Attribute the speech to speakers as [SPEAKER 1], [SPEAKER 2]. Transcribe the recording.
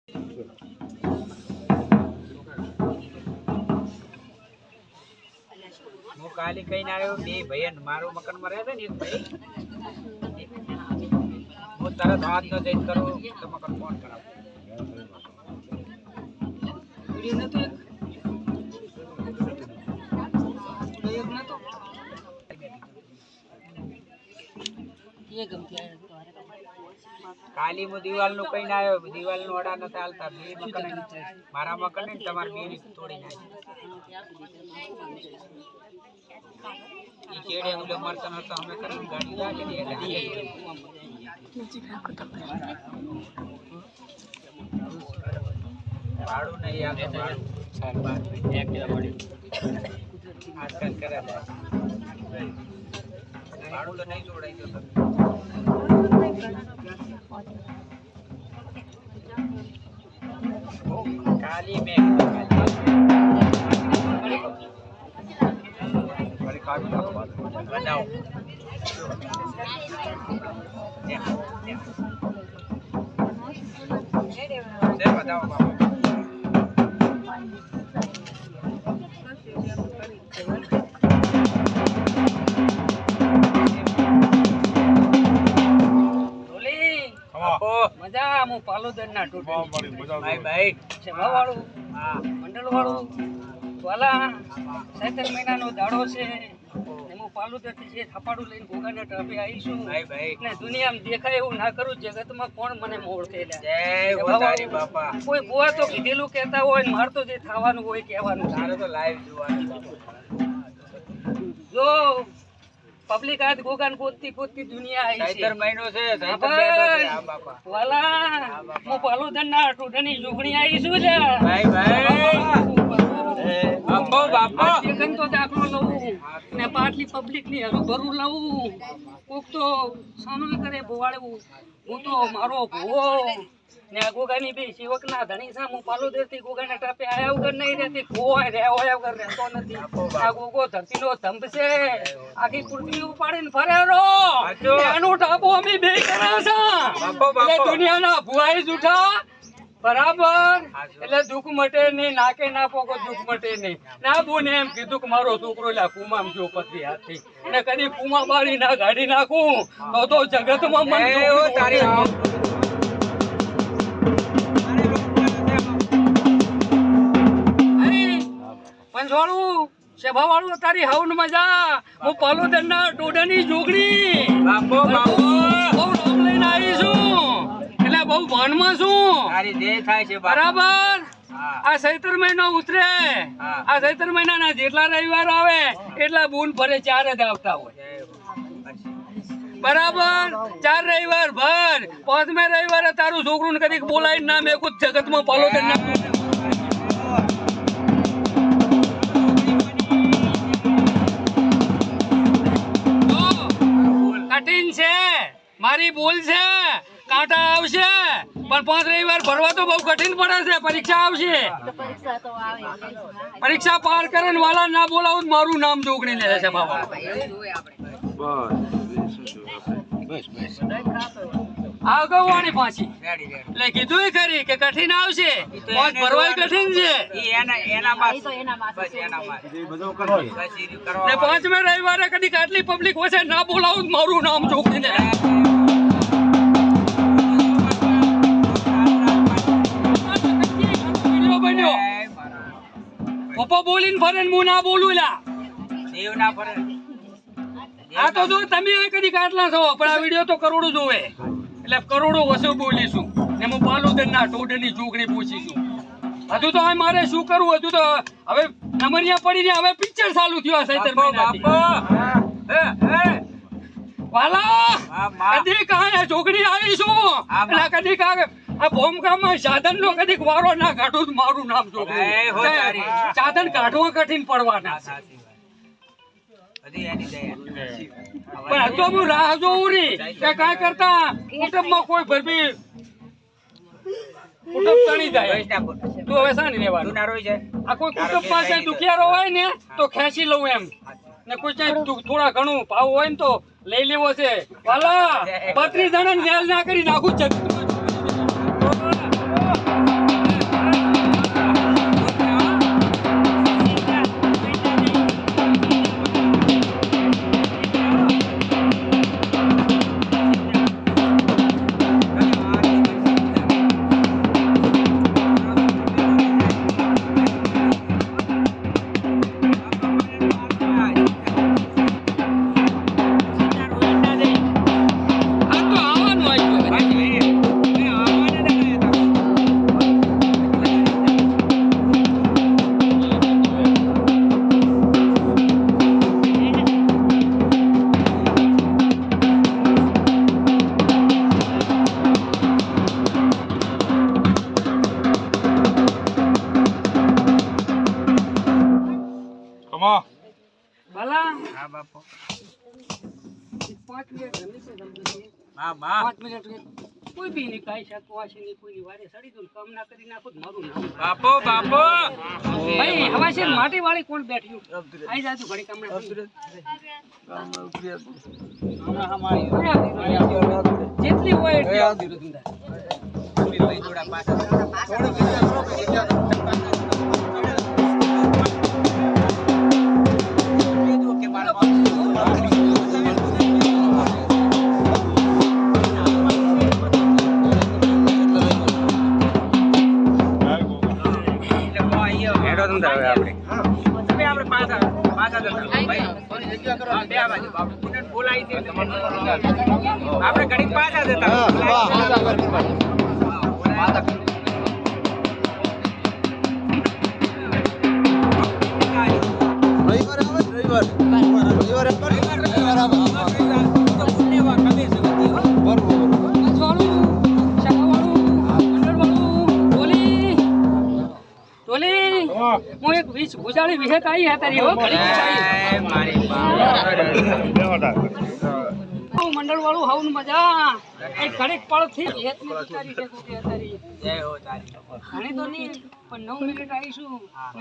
[SPEAKER 1] હું કાલે કહીને આવ્યો બે ભાઈ મારું મકાન માં રહે છે ને એક ભાઈ હું તરત હાથ ન જઈને કરું તો મકાન ફોન કરાવું કાલી હું દિવાલ નું કહીને આવ્યો દિવાલ નું ઓડા નતા હાલતા બે મકાન મારા મકાન ને તમારે બે તોડી નાખી ચેડે ઓલો મરતા નતા અમે કરીને ગાડી લાગી દે ભાડું નહીં આપે ભાડું એક કિલો પડી આજકાલ કરે ભાડું તો નહીં જોડાઈ ગયો કાલી મેં મજા હું પાલોદર ના મંડળ વાળું વાલા સૈતર મહિનાનો દાડો છે હું પાલોદર થી થપાડું લઈને ગોગાના ટપે આવીશું ને દુનિયામાં દેખાય એવું ના કરું જગતમાં કોણ મને ઓળખે કોઈ ગોવા તો કીધેલું કહેતા હોય મારે તો જે થવાનું હોય કહેવાનું તો લાઈવ જોવાનું જો પબ્લિક આજ ગોગાન ગોતતી ગોતતી દુનિયા આવી છે સૈતર મહિનો છે વાલા હું પાલોદર ના ટોડની જોગણી આવી છું લે ભાઈ બાપો બાપો એકન તો દાખલો લઉં ને પાટલી પબ્લિક ની હરું લઉં કોક તો સાનું કરે બોવાળવું હું તો મારો ભો ને ગોગાની બે સેવક ના ધણી સા હું પાલોદર થી ગોગાના ટાપે આયા વગર નહીં રહેતી કોઈ રહ્યા વગર રહેતો નથી આ ગોગો ધરતી નો ધંભ છે આખી પૃથ્વી ઉપાડીને ફરેરો એનો ટાપો અમે બે કર્યા છે દુનિયાના ભુવાઈ જૂઠા બરાબર એટલે દુઃખ મટે નહીં નાકે ના પોકો દુઃખ મટે નહીં ના બોને એમ કીધું કે મારો છોકરો લા કુમામ જો પતરી હાથી ને કદી કુમા બારી ના ગાડી નાખું તો જગતમાં મન તારી પંજવાળું સેભાવાળું તારી હવન મજા હું પાલોદર ના ટોડાની જોગણી બહુ નામ લઈને આવી છું એટલે બહુ ભાનમાં છું બરાબર આ ચૈત્ર મહિનો ઉતરે આ ચૈત્ર મહિનાના જેટલા રવિવાર આવે એટલા બૂન ભરે 4 જ આવતા હોય બરાબર 4 રવિવાર ભર 5મે રવિવારે તારું છોકરું કદીક બોલાય ના મેં કુછ જગતમાં પાલોદર ના કઠિન છે મારી ભૂલ છે કાંટા આવશે પણ 5 રવિવાર ભરવા તો બહુ કઠિન પડે છે પરીક્ષા આવશે પરીક્ષા પાર કરીને વાલા ના બોલાવું મારું નામ જોગણી લે છે બાબા આગળવાણી પાછી એટલે કીધું ખરી કે કઠિન આવશે ભરવાય કઠિન છે ને 5મે રવિવારે કદી આટલી પબ્લિક વચ્ચે ના બોલાવું મારું નામ જોગણી લે પપ્પા બોલીને ફરે હું ના બોલું લા દેવ ના ફરે આ તો જો તમે કદી કાટલા છો પણ આ વિડિયો તો કરોડો જોવે એટલે કરોડો વસો બોલીશું ને હું પાલોદર ના ટોડની જોગણી પૂછીશું હજુ તો મારે શું કરવું હજુ તો હવે નમરિયા પડીને હવે પિક્ચર ચાલુ થયો સૈતર મહિનાથી વાલા કદી કાંઈ જોગણી આવીશું એટલે કદી કાંઈ આ ભોમકામાં સાધન નો કદી વારો ના કાઢું મારું નામ જોગણી સાધન કાઢવા કઠિન પડવાના પણ તો હું રાહ જોઉં રી કે કાંઈ કરતા કુટુંબમાં કોઈ ભરબી કુટુંબ તણી જાય તું હવે શાની લેવાનું આ કોઈ કુટુંબ પાસે દુખિયારો હોય ને તો ખેંચી લઉં એમ ને કોઈ થોડા ઘણું ભાવ હોય ને તો લઈ લેવો છે વાલા 32 જણા નેલ ના કરી નાખું જગત ભલા
[SPEAKER 2] હા બાપુ
[SPEAKER 1] 5 મિનિટ જમી છે જલ્દી
[SPEAKER 2] હા બા
[SPEAKER 1] 5 મિનિટ કોઈ બી નહીં કાઈ શકતો હશે નહીં કોઈની વારે સડી દઉં કામ ના કરી નાખું તો મારું નામ
[SPEAKER 2] બાપુ બાપુ
[SPEAKER 1] ભાઈ હવા છે માટી વાળી કોણ બેઠ્યું આઈ જાતું ઘડી કામ જેટલી હોય એટલી
[SPEAKER 2] આપણે ઘડી પાછા જતા
[SPEAKER 1] હું એક 20 ગુજાળી વિહેત આવી હે તારી હો ઘડી મંડળ વાળું હાઉન મજા એક ઘડીક પળ થી વિહેત ની વિચારી છે તું તારી જય હો તારી ઘણી તો નહીં પણ 9 મિનિટ આવીશું